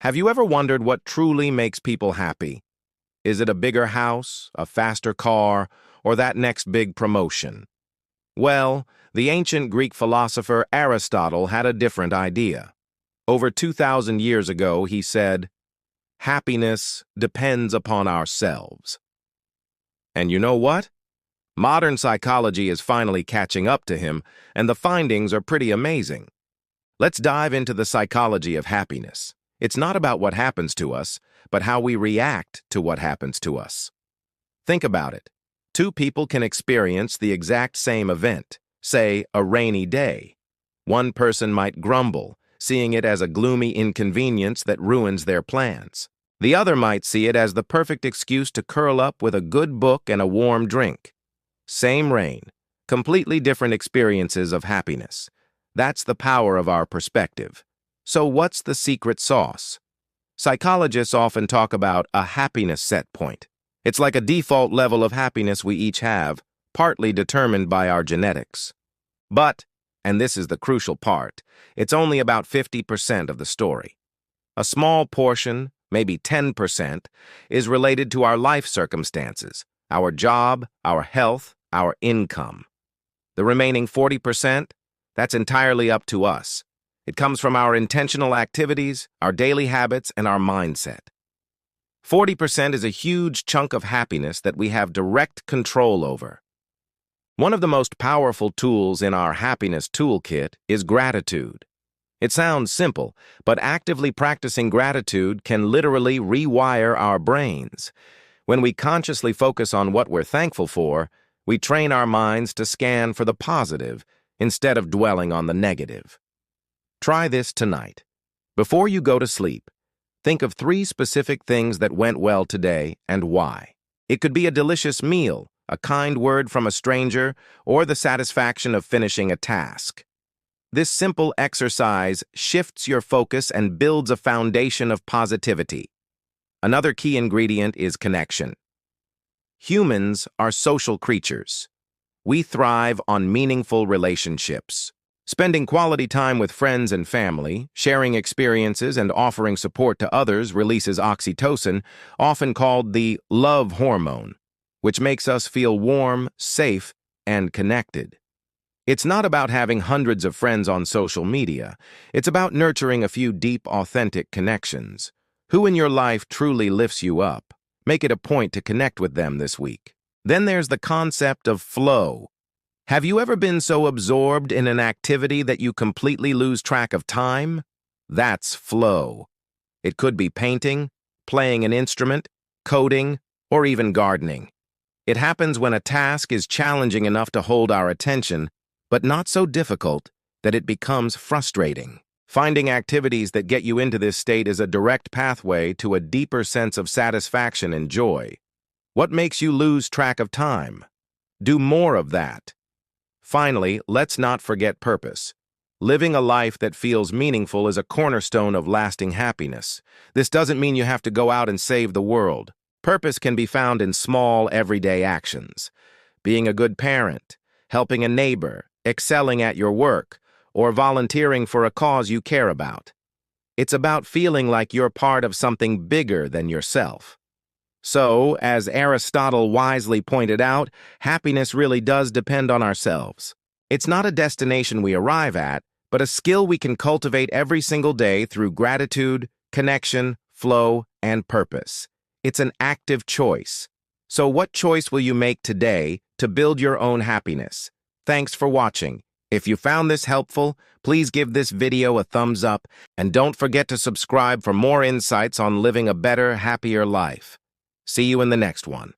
Have you ever wondered what truly makes people happy? Is it a bigger house, a faster car, or that next big promotion? Well, the ancient Greek philosopher Aristotle had a different idea. Over 2,000 years ago, he said, "Happiness depends upon ourselves." And you know what? Modern psychology is finally catching up to him, and the findings are pretty amazing. Let's dive into the psychology of happiness. It's not about what happens to us, but how we react to what happens to us. Think about it. Two people can experience the exact same event, say a rainy day. One person might grumble, seeing it as a gloomy inconvenience that ruins their plans. The other might see it as the perfect excuse to curl up with a good book and a warm drink. Same rain, completely different experiences of happiness. That's the power of our perspective. So what's the secret sauce? Psychologists often talk about a happiness set point. It's like a default level of happiness we each have, partly determined by our genetics. But, and this is the crucial part, it's only about 50% of the story. A small portion, maybe 10%, is related to our life circumstances, our job, our health, our income. The remaining 40%, that's entirely up to us. It comes from our intentional activities, our daily habits, and our mindset. 40% is a huge chunk of happiness that we have direct control over. One of the most powerful tools in our happiness toolkit is gratitude. It sounds simple, but actively practicing gratitude can literally rewire our brains. When we consciously focus on what we're thankful for, we train our minds to scan for the positive instead of dwelling on the negative. Try this tonight. Before you go to sleep, think of 3 specific things that went well today and why. It could be a delicious meal, a kind word from a stranger, or the satisfaction of finishing a task. This simple exercise shifts your focus and builds a foundation of positivity. Another key ingredient is connection. Humans are social creatures. We thrive on meaningful relationships. Spending quality time with friends and family, sharing experiences, and offering support to others releases oxytocin, often called the love hormone, which makes us feel warm, safe, and connected. It's not about having hundreds of friends on social media. It's about nurturing a few deep, authentic connections. Who in your life truly lifts you up? Make it a point to connect with them this week. Then there's the concept of flow. Have you ever been so absorbed in an activity that you completely lose track of time? That's flow. It could be painting, playing an instrument, coding, or even gardening. It happens when a task is challenging enough to hold our attention, but not so difficult that it becomes frustrating. Finding activities that get you into this state is a direct pathway to a deeper sense of satisfaction and joy. What makes you lose track of time? Do more of that. Finally, let's not forget purpose. Living a life that feels meaningful is a cornerstone of lasting happiness. This doesn't mean you have to go out and save the world. Purpose can be found in small, everyday actions. Being a good parent, helping a neighbor, excelling at your work, or volunteering for a cause you care about. It's about feeling like you're part of something bigger than yourself. So, as Aristotle wisely pointed out, happiness really does depend on ourselves. It's not a destination we arrive at, but a skill we can cultivate every single day through gratitude, connection, flow, and purpose. It's an active choice. So what choice will you make today to build your own happiness? Thanks for watching. If you found this helpful, please give this video a thumbs up and don't forget to subscribe for more insights on living a better, happier life. See you in the next one.